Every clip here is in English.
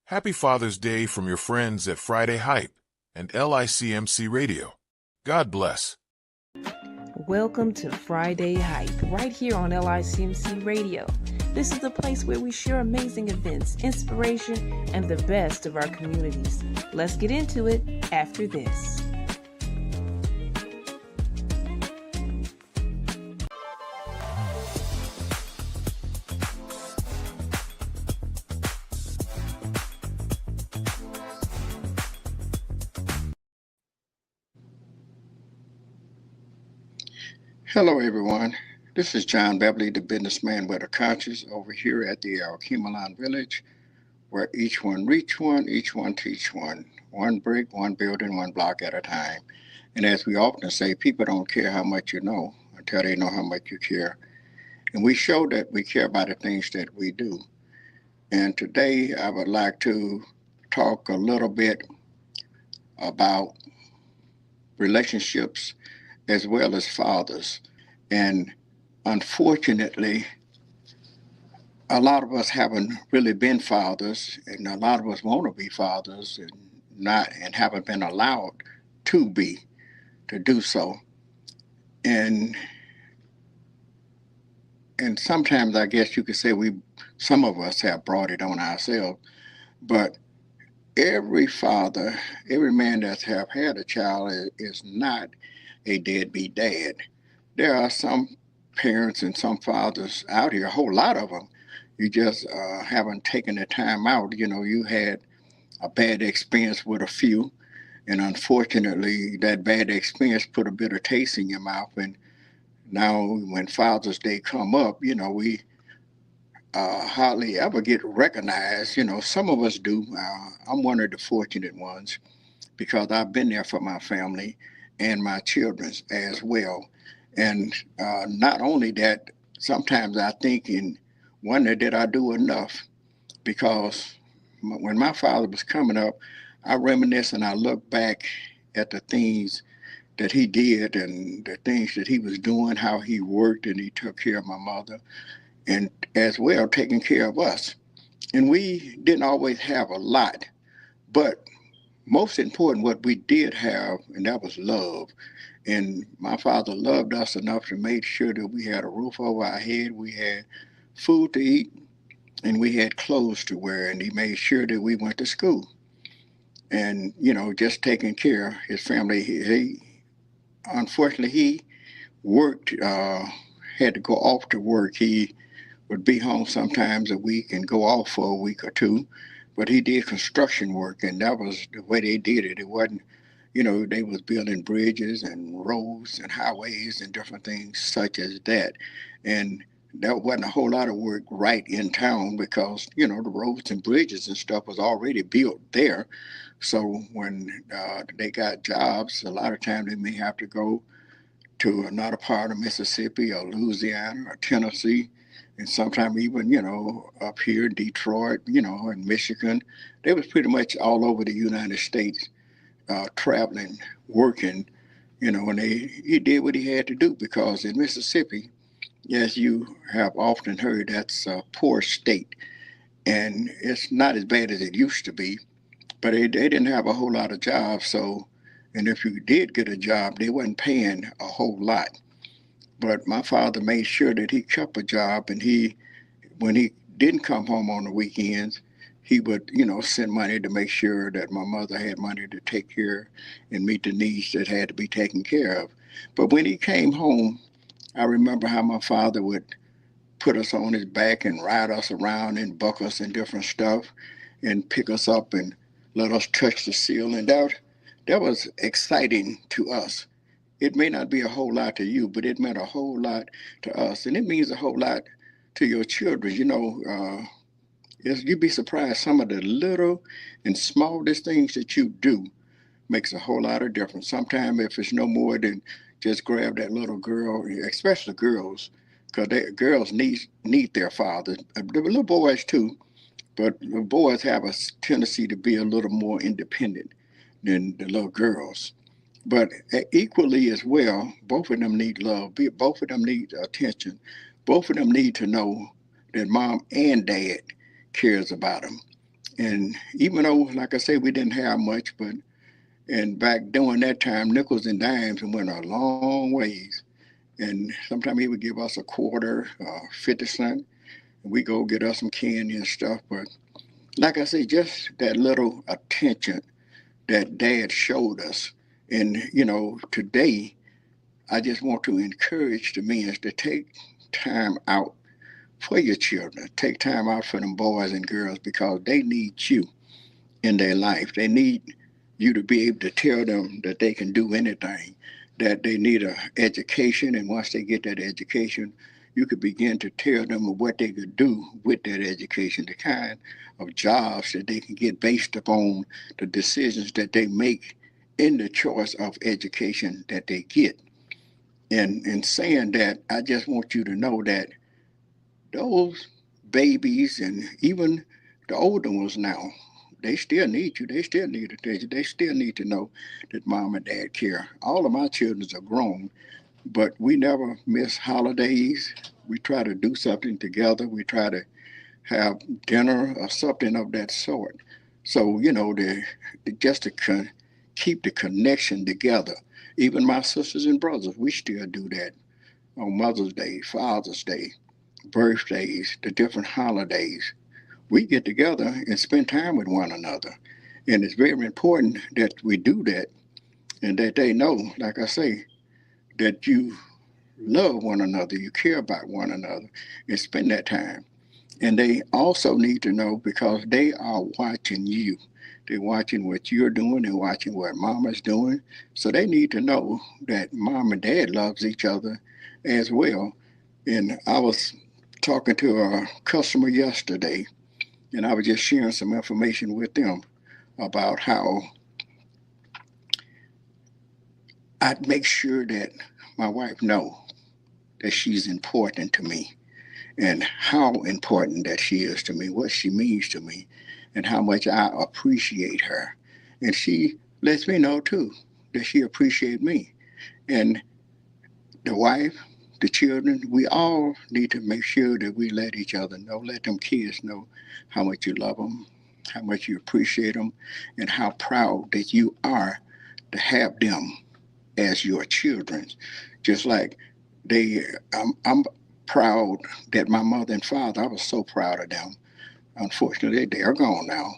Happy Father's Day from your friends at Friday Hype and LICMC Radio. God bless. Welcome to Friday Hype, right here on LICMC Radio. This is the place where we share amazing events, inspiration, and the best of our communities. Let's get into it after this. Hello, everyone. This is John Beverly, the businessman with a conscience, over here at the Alchemalon Village, where each one reach one, each one teach one brick, one building, one block at a time. And as we often say, people don't care how much you know until they know how much you care. And we show that we care about the things that we do. And today I would like to talk a little bit about relationships as well as fathers. And unfortunately, a lot of us haven't really been fathers, and a lot of us want to be fathers and haven't been allowed to do so. And sometimes I guess you could say some of us have brought it on ourselves, but every father, every man that have had a child is not a deadbeat dad. There are some parents and some fathers out here, a whole lot of them. You just haven't taken the time out. You know, you had a bad experience with a few, and unfortunately, that bad experience put a bitter taste in your mouth. And now, when Father's Day come up, you know, we hardly ever get recognized. You know, some of us do. I'm one of the fortunate ones because I've been there for my family and my children's as well. And not only that, sometimes I think and wonder, did I do enough? Because when my father was coming up, I reminisce and I look back at the things that he did and the things that he was doing, how he worked and he took care of my mother and as well taking care of us. And we didn't always have a lot, but most important, what we did have, and that was love. And my father loved us enough to make sure that we had a roof over our head, we had food to eat, and we had clothes to wear. And he made sure that we went to school. And, you know, just taking care of his family. Unfortunately, he worked, had to go off to work. He would be home sometimes a week and go off for a week or two. But he did construction work, and that was the way they did it. It wasn't, you know, they was building bridges and roads and highways and different things such as that. And there wasn't a whole lot of work right in town because, you know, the roads and bridges and stuff was already built there. So when they got jobs, a lot of times they may have to go to another part of Mississippi or Louisiana or Tennessee, and sometimes even, you know, up here in Detroit, you know, in Michigan. They was pretty much all over the United States traveling, working, you know, and he did what he had to do because in Mississippi, as you have often heard, that's a poor state. And it's not as bad as it used to be, but they didn't have a whole lot of jobs. So, and if you did get a job, they wasn't paying a whole lot. But my father made sure that he kept a job, and when he didn't come home on the weekends, he would, you know, send money to make sure that my mother had money to take care and meet the needs that had to be taken care of. But when he came home, I remember how my father would put us on his back and ride us around and buck us and different stuff and pick us up and let us touch the ceiling. That was exciting to us. It may not be a whole lot to you, but it meant a whole lot to us. And it means a whole lot to your children. You know, you'd be surprised some of the little and smallest things that you do makes a whole lot of difference. Sometimes if it's no more than just grab that little girl, especially girls, because girls need their fathers. The little boys too, but the boys have a tendency to be a little more independent than the little girls. But equally as well, both of them need love. Both of them need attention. Both of them need to know that mom and dad cares about them. And even though, like I say, we didn't have much, but and back during that time, nickels and dimes went a long ways. And sometimes he would give us a quarter, 50 cent, and we go get us some candy and stuff. But like I say, just that little attention that Dad showed us. And today I just want to encourage the men to take time out for your children. Take time out for them boys and girls because they need you in their life. They need you to be able to tell them that they can do anything, that they need an education, and once they get that education, you could begin to tell them of what they could do with that education, the kind of jobs that they can get based upon the decisions that they make in the choice of education that they get. And in saying that, I just want you to know that those babies and even the older ones now, they still need you. They still need attention. They still need to know that mom and dad care. All of my children are grown, but we never miss holidays. We try to do something together. We try to have dinner or something of that sort. So, just to keep the connection together. Even my sisters and brothers, we still do that on Mother's Day, Father's Day, birthdays, the different holidays. We get together and spend time with one another. And it's very important that we do that and that they know, like I say, that you love one another, you care about one another, and spend that time. And they also need to know because they are watching you. They're watching what you're doing, they're watching what mama's doing. So they need to know that mom and dad loves each other as well. And I was talking to a customer yesterday, and I was just sharing some information with them about how I'd make sure that my wife know that she's important to me and how important that she is to me, what she means to me, and how much I appreciate her. And she lets me know too that she appreciates me. And the wife, the children, we all need to make sure that we let each other know, let them kids know how much you love them, how much you appreciate them, and how proud that you are to have them as your children. Just like I'm proud that my mother and father, I was so proud of them. Unfortunately, they are gone now.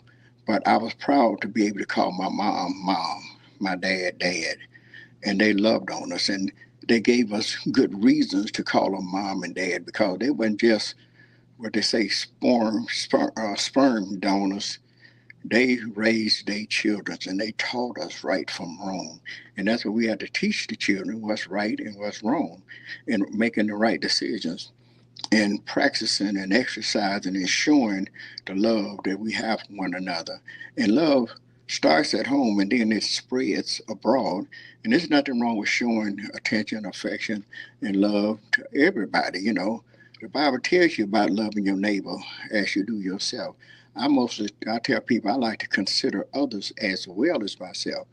But I was proud to be able to call my mom, mom, my dad, dad. And they loved on us. And they gave us good reasons to call them mom and dad because they weren't just what they say sperm donors. They raised their children and they taught us right from wrong. And that's what we had to teach the children what's right and what's wrong and making the right decisions and practicing and exercising and showing the love that we have for one another. And love starts at home and then it spreads abroad. And there's nothing wrong with showing attention, affection, and love to everybody. The Bible tells you about loving your neighbor as you do yourself. I tell people I like to consider others as well as myself.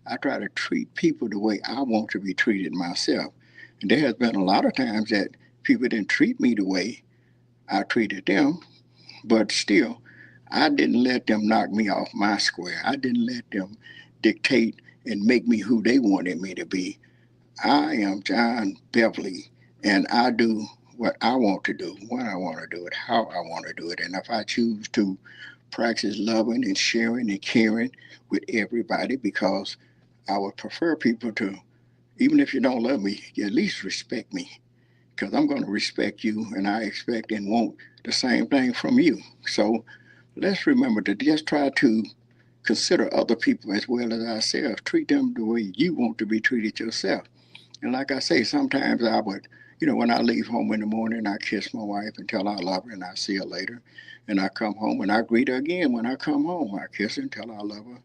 I try to treat people the way I want to be treated myself. And there has been a lot of times that people didn't treat me the way I treated them, but still, I didn't let them knock me off my square. I didn't let them dictate and make me who they wanted me to be. I am John Beverly, and I do what I want to do, when I want to do it, how I want to do it. And if I choose to practice loving and sharing and caring with everybody, because I would prefer people to, even if you don't love me, you at least respect me because I'm going to respect you and I expect and want the same thing from you. So let's remember to just try to consider other people as well as ourselves. Treat them the way you want to be treated yourself. And like I say, sometimes I would, when I leave home in the morning, I kiss my wife and tell her I love her and I see her later. And I come home and I greet her again when I come home. I kiss her and tell her I love her.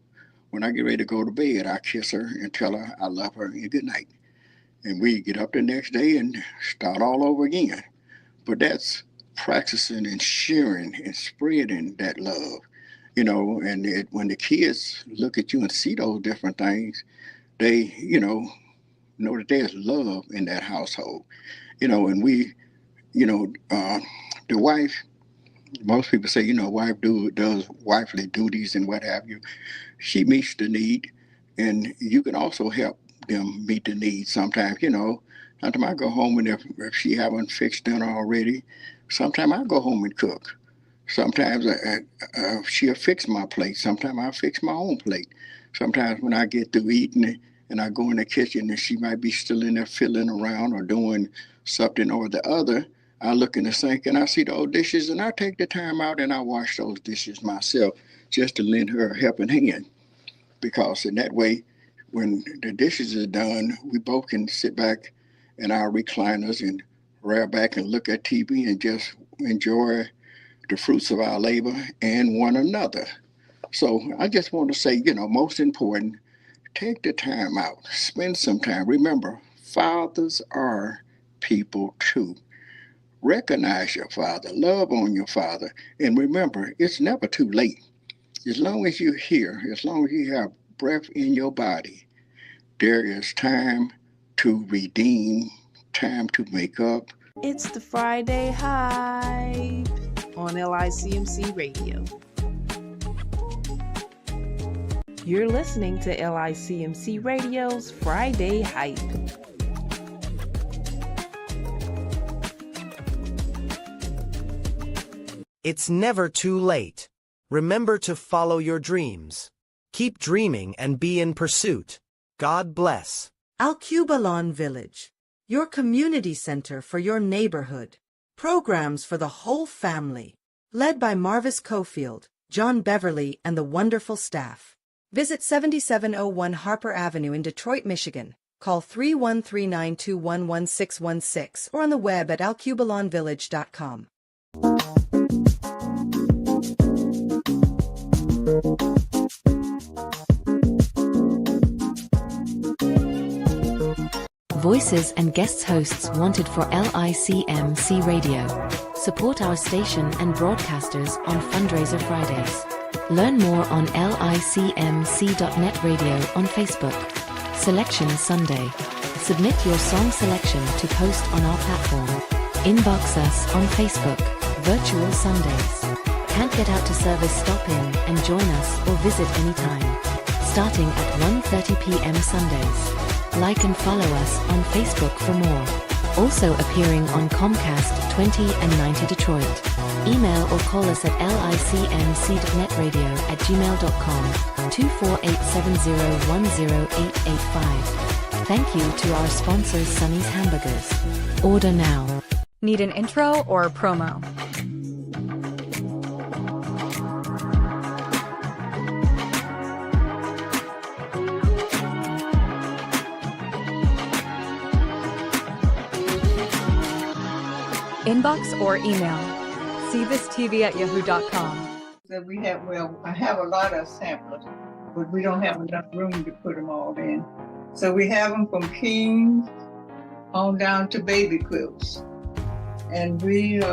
When I get ready to go to bed, I kiss her and tell her I love her and good night. And we get up the next day and start all over again. But that's practicing and sharing and spreading that love, and when the kids look at you and see those different things, they, know that there's love in that household, and we, you know, uh, the wife Most people say, wife does wifely duties and what have you. She meets the need, and you can also help them meet the need. Sometimes, sometimes I go home, and if she haven't fixed dinner already, sometimes I go home and cook. Sometimes she'll fix my plate. Sometimes I fix my own plate. Sometimes when I get through eating it and I go in the kitchen and she might be still in there fiddling around or doing something or the other, I look in the sink and I see the old dishes and I take the time out and I wash those dishes myself just to lend her a helping hand. Because in that way, when the dishes are done, we both can sit back in our recliners and rear back and look at TV and just enjoy the fruits of our labor and one another. So I just want to say, most important, take the time out, spend some time. Remember, fathers are people too. Recognize your father, love on your father, and remember, it's never too late. As long as you're here, as long as you have breath in your body, there is time to redeem, time to make up. It's the Friday Hype on LICMC Radio. You're listening to LICMC Radio's Friday Hype. It's never too late. Remember to follow your dreams. Keep dreaming and be in pursuit. God bless. Al-Qubalon Village, your community center for your neighborhood. Programs for the whole family. Led by Marvis Cofield, John Beverly, and the wonderful staff. Visit 7701 Harper Avenue in Detroit, Michigan. Call 313-921-1616 or on the web at alqubalonvillage.com. Voices and guest hosts wanted for LICMC Radio. Support our station and broadcasters on Fundraiser Fridays. Learn more on licmc.net radio on Facebook. Selection Sunday. Submit your song selection to post on our platform. Inbox us on Facebook. Virtual Sundays. Can't get out to service? Stop in and join us or visit anytime. Starting at 1:30 p.m. Sundays. Like and follow us on Facebook for more. Also appearing on Comcast 20 and 90 Detroit. Email or call us at licmc.netradio@gmail.com 24870108885. Thank you to our sponsors Sonny's Hamburgers. Order now. Need an intro or a promo? Inbox or email. cvistv@yahoo.com. So I have a lot of samplers, but we don't have enough room to put them all in. So we have them from kings on down to baby quilts. And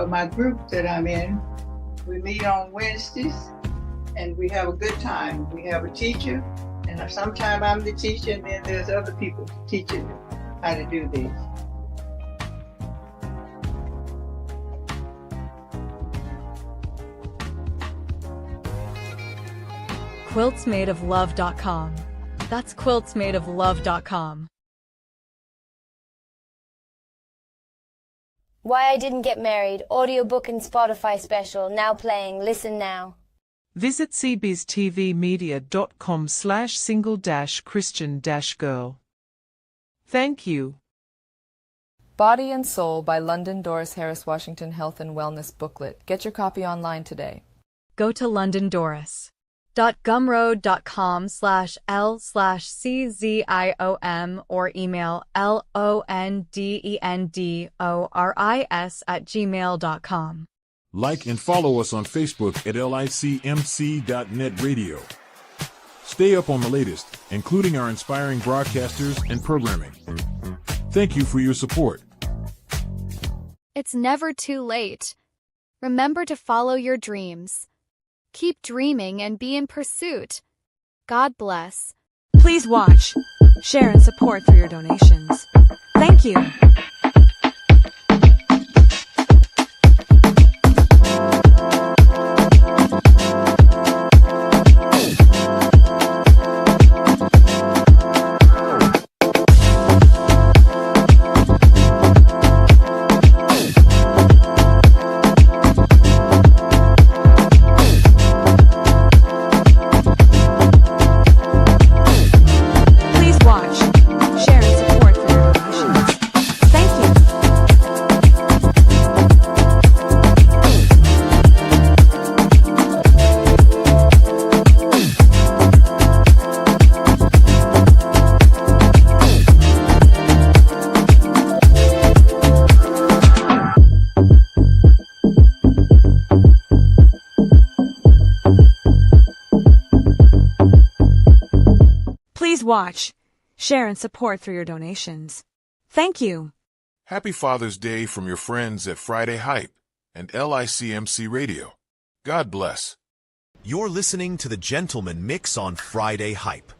my group that I'm in, we meet on Wednesdays and we have a good time. We have a teacher, and sometimes I'm the teacher, and then there's other people teaching how to do this. quiltsmadeoflove.com. That's quiltsmadeoflove.com. Why I Didn't Get Married, audiobook and Spotify special, now playing, listen now. Visit cbiztvmedia.com/single-christian-girl. Thank you. Body and Soul by London Doris Harris Washington Health and Wellness Booklet. Get your copy online today. Go to londondoris.gumroad.com/l/cziom or email londendoris@gmail.com. Like and follow us on Facebook at LICMC.net radio. Stay up on the latest, including our inspiring broadcasters and programming. Thank you for your support. It's never too late. Remember to follow your dreams. Keep dreaming and be in pursuit. God bless. Please watch, share, and support through your donations. Thank you. Please watch, share, and support through your donations. Thank you. Happy Father's Day from your friends at Friday Hype and LICMC Radio. God bless. You're listening to the Gentleman Mix on Friday Hype.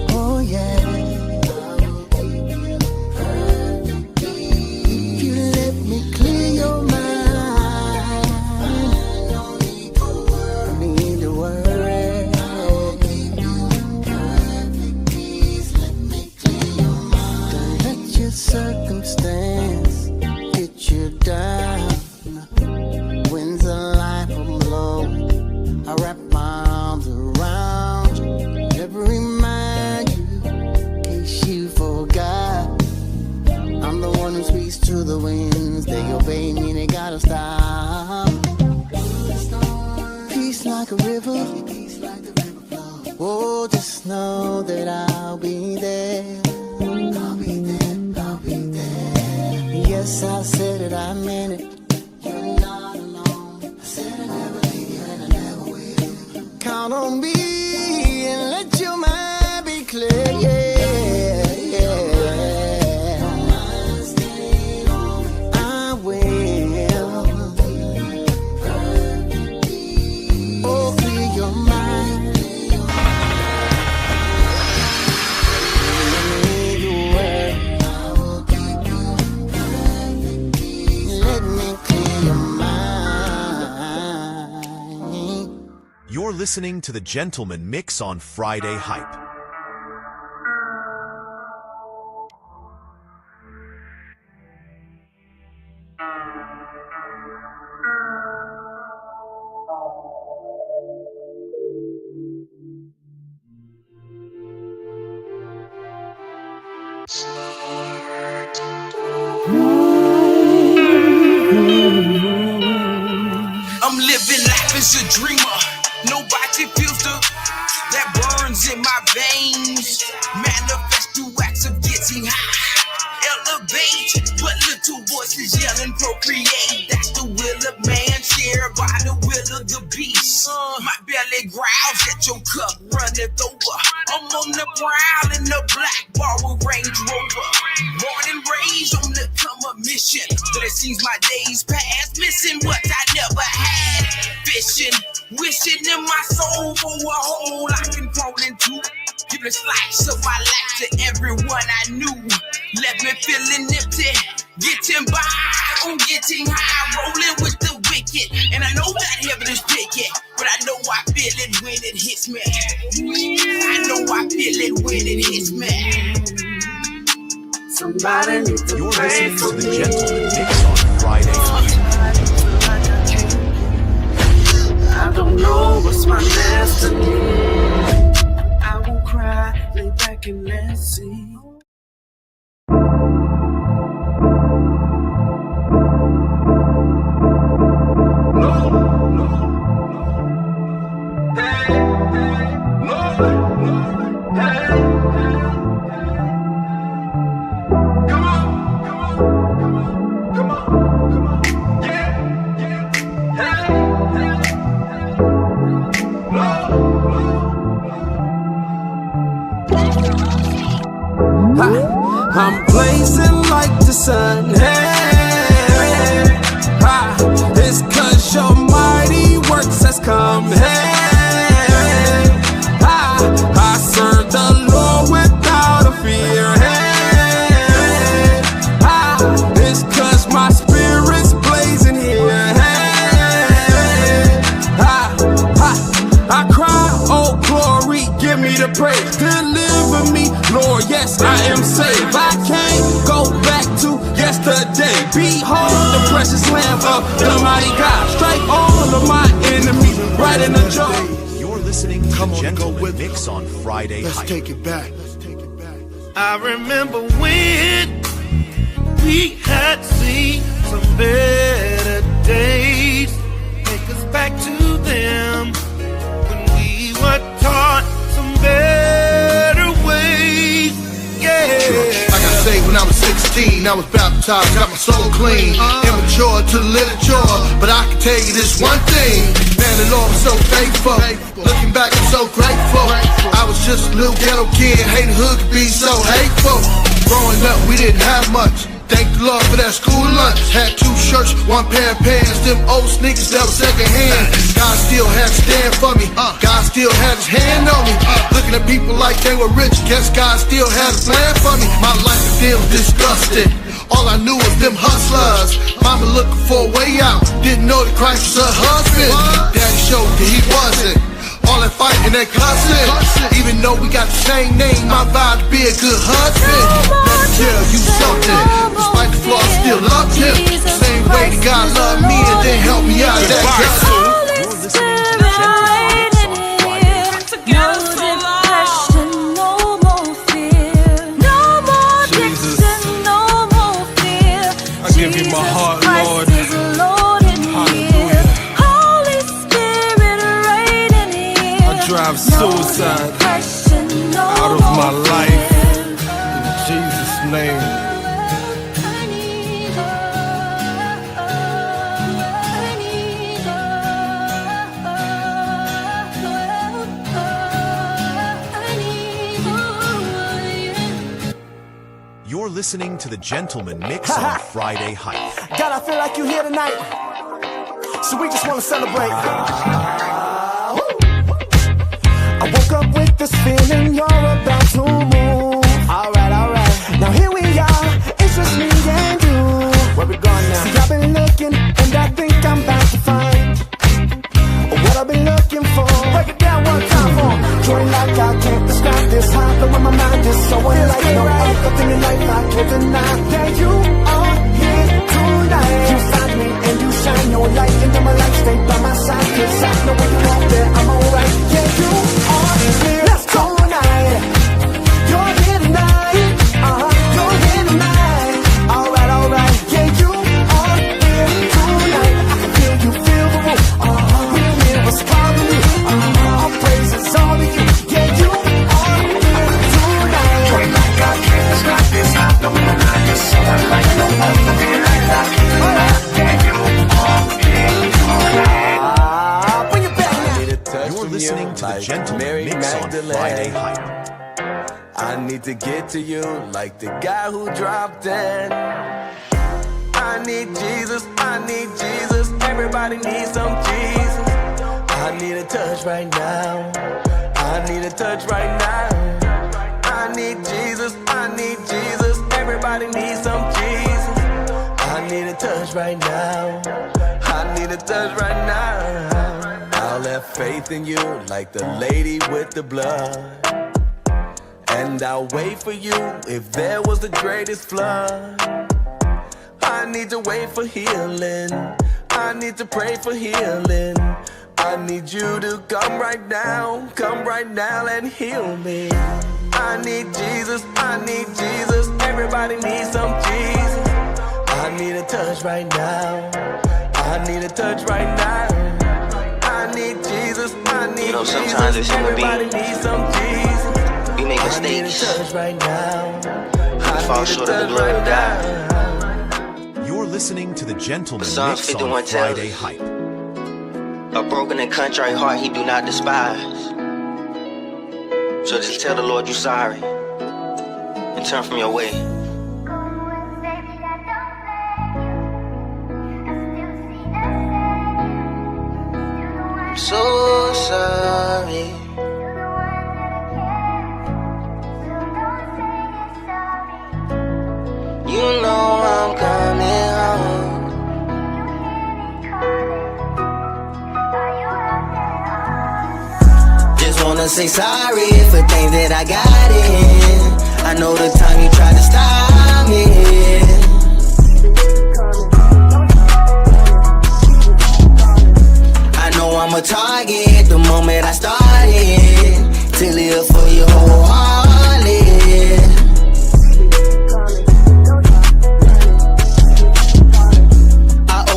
Oh yeah. If you let me clear your mind, no need to worry. Don't let your circumstance get you down. Winds of life will blow. I wrap my arms around you, never remind you, in case you forgot. I'm the one who speaks to the winds, they obey me, they gotta stop. Peace like a river, oh, just know that I'll be there. I'll be there, I'll be there. Yes, I said it, I meant it. You're not alone. I said I never leave you and I never will. Count on me and let your mind be clear. Yeah, yeah. I will. Oh, clear your mind. Leave your word. I will keep you perfect peace. Let me clear your mind. You're listening to the Gentleman Mix on Friday Hype. I'm living life as a dreamer. Nobody feels the that burns in my veins. Manifest through acts of getting high. Elevate, but little voices yelling procreate. That's the will of man, shared by the will of the beast. My belly growls at your cup runneth over. I'm on the prowl in the black borrowed Range Rover. Born and raised on the come up mission, but it seems my days past missing what I never had. Fishing, wishing in my soul for a hole I can crawl into. Give a slice of my life to everyone I knew. Left me feeling empty, getting by on getting high, rolling with the wicked. And I know that heaven is picky, but I know I feel it when it hits me. I know I feel it when it hits me. Somebody needs to You're pray listening for to the me. Gentleman Mix on Friday Hype. I don't know what's my destiny. I won't cry, lay back and let's see. I'm blazing like the sun. Hey, it's 'cause your mighty works has come. Hey, I serve the Lord without a fear. Hey, it's 'cause my spirit's blazing here. Hey, I cry, oh glory, give me the praise. Deliver me, Lord, yes, I am saved. I can't go back to yesterday. Behold the precious Lamb of the mighty God. Strike all of my enemies right in the jaw. You're listening to the Gentleman Mix on Friday Hype. Let's take it back. I remember when we had seen some better days. Take us back to them when we were taught some better ways. Yeah. I got saved when I was 16. 16, I was baptized, got my soul clean. Immature to the literature, but I can tell you this one thing. Man, the Lord was so faithful. Looking back, I'm so grateful. I was just a little ghetto kid, hating hood could be so hateful. Growing up, we didn't have much. Thank the Lord for that school lunch. Had 2 shirts, 1 pair of pants. Them old sneakers that was second hand. God still had to stand for me. God still had his hand on me. Looking at people like they were rich. Guess God still had a plan for me. My life was still disgusted. All I knew was them hustlers. Mama looking for a way out. Didn't know that Christ was her husband. Daddy showed that he wasn't. All that fighting, that cussing. Even though we got the same name, my vibe to be a good husband. Let me tell you something. Despite the flaws, I still love him. The same way that God loved me and then helped me out of that gutter. You're listening to the Gentleman Mix on Friday. I give you my heart, Lord. Hallelujah. Drive suicide out of my life in Jesus' name. You're listening to the Gentleman Mix on Friday Hype. God, I feel like you're here tonight, so we just want to celebrate. I woke up with this feeling you're about to move. Alright. Now here we are, it's just me and you. Where we going now? See, I've been looking, and I think I'm about to find what I've been looking for. Break it down one time for me. Joy like I can't describe this high, but when my mind is so unlike no other thing in life I can't deny. Yeah, you are here tonight. You find me and you shine your light into my life. Stay by my side, 'cause I know when you walk there, I'm alright. Yeah, you are here. Let's go tonight. You're here tonight. You're here tonight. Alright. Yeah, you are here tonight. I can feel you feel the room. We'll hear what's calling you. All praises all to you. Yeah, you are here tonight. Joy like I can't describe this. I know when I just so like no other feeling like I can. Yeah, you are here tonight. You're listening to the Gentleman Mix on Friday Hype. I need to get to you like the guy who dropped in. I need Jesus, everybody needs some Jesus. I need a touch right now, I need a touch right now. I need Jesus, everybody needs some Jesus. I need a touch right now, I need a touch right now. I'll have faith in you like the lady with the blood, and I'll wait for you if there was the greatest flood. I need to wait for healing, I need to pray for healing. I need you to come right now and heal me. I need Jesus, everybody needs some Jesus. I need a touch right now, I need a touch right now. I need Jesus, You know, sometimes as human beings, we make mistakes. We fall short of the glory of God. You're listening to the Gentleman Psalms Mix 51 on tells Friday us, Hype. a broken and contrite heart he do not despise. So just tell the Lord you're sorry and turn from your way. I'm so sorry. You know I'm coming home. Just wanna say sorry for things that I got in. I know the time you tried to stop me. I know I'm a target the moment I started to live for you wholeheartedly.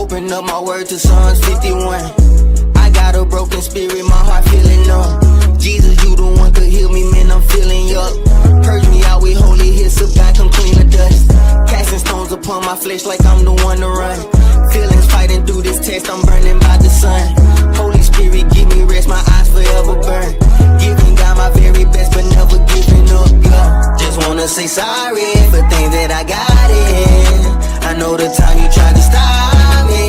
Open up my word to Psalms 51. I got a broken spirit, my heart feeling numb. Jesus, you the one could heal me, man, I'm feeling yuck. Purge me out with holy hyssop, God come clean the upon my flesh like I'm the one to run. Feelings fighting through this test, I'm burning by the sun. Holy Spirit, give me rest, my eyes forever burn. Giving God my very best, but never giving up, yeah. Just wanna say sorry for things that I got in. I know the time you tried to stop me.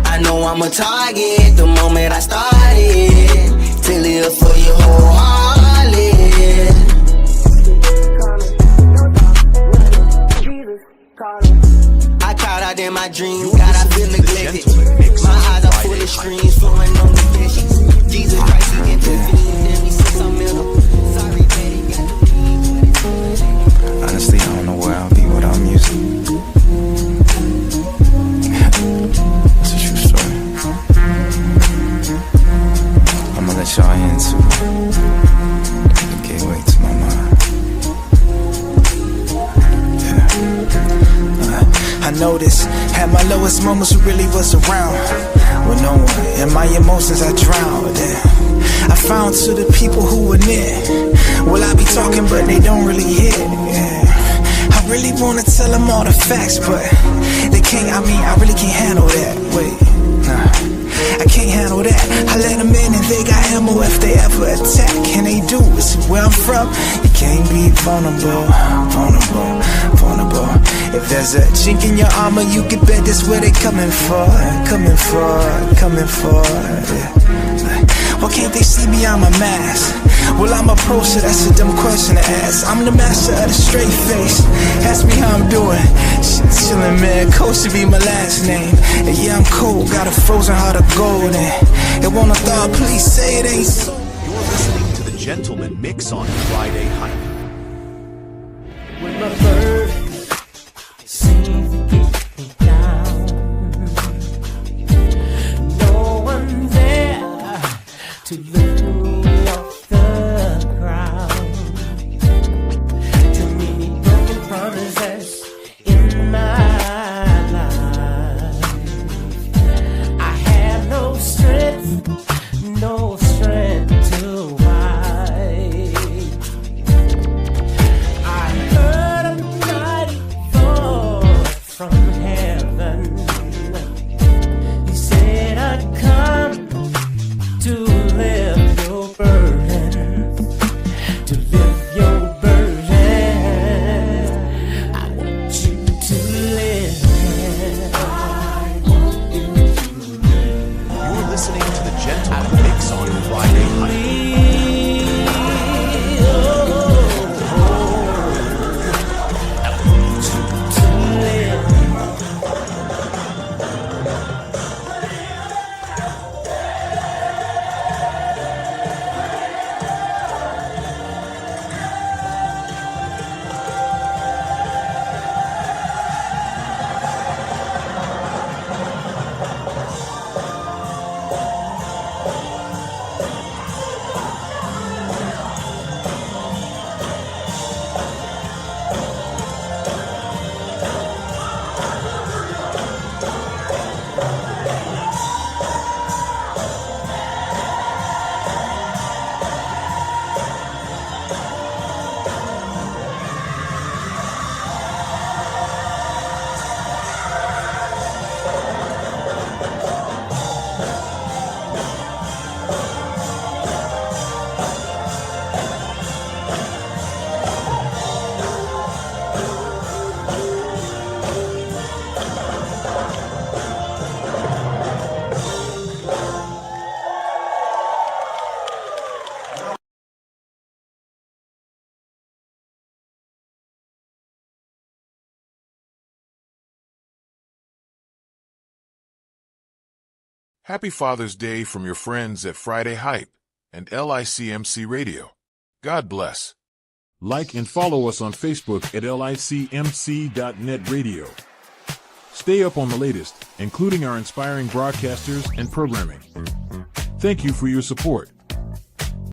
I know I'm a target the moment I started to live for you wholeheartedly. I caught out in my dreams, God, I feel neglected. My eyes are full of screens flowing on the bed sheets. Jesus Christ, he intervened in me since I'm in him. Sorry, daddy, honestly, I don't know where I'll be without music. It's a true story. I'ma let y'all into the gateway to my mind. I noticed, had my lowest moments who really was around. With no one, in my emotions I drowned. I found to the people who were near. Well, I be talking, but they don't really hear. I really wanna tell them all the facts, but they can't, I really can't handle that. Wait, nah, I can't handle that. I let them in and they got ammo if they ever attack. And they do, see where I'm from, you can't be vulnerable. If there's a chink in your armor, you can bet that's where they coming for. Yeah. Why can't they see beyond my mask? Well, I'm a pro, so that's a dumb question to ask. I'm the master of the straight face. Ask me how I'm doing. Shit, chillin', man. Coach should be my last name. And yeah, I'm cold. Got a frozen heart of gold. And it won't thaw. Please say it ain't so. You're listening to the Gentleman Mix on Friday Hype. With my bird seems to get me down. No one's there to lift me off the ground. Too many broken promises in my life. I have no strength to fight. I heard a mighty voice from heaven. He said I'd come to lift your burdens, to lift your burdens. I want you to live. I want you to live. You're listening to the Gentleman Mix on Friday Hype. Happy Father's Day from your friends at Friday Hype and LICMC Radio. God bless. Like and follow us on Facebook at LICMC.net radio. Stay up on the latest, including our inspiring broadcasters and programming. Thank you for your support.